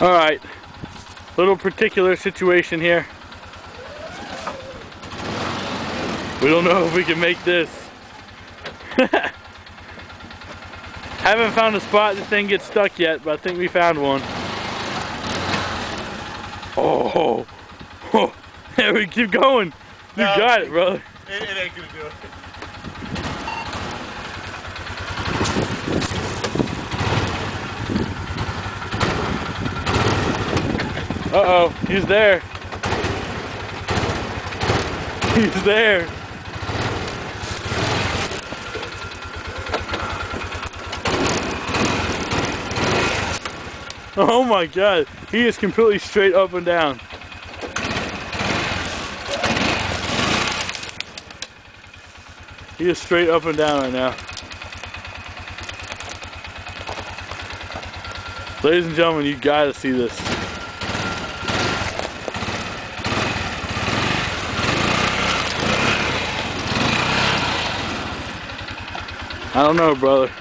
Alright, little particular situation here. We don't know if we can make this. Haven't found a spot this thing gets stuck yet, but I think we found one. Oh, oh. There we keep going. You got it, brother. It ain't gonna do it. Uh-oh, he's there. He's there. Oh my God, he is completely straight up and down. He is straight up and down right now. Ladies and gentlemen, you gotta see this. I don't know, brother.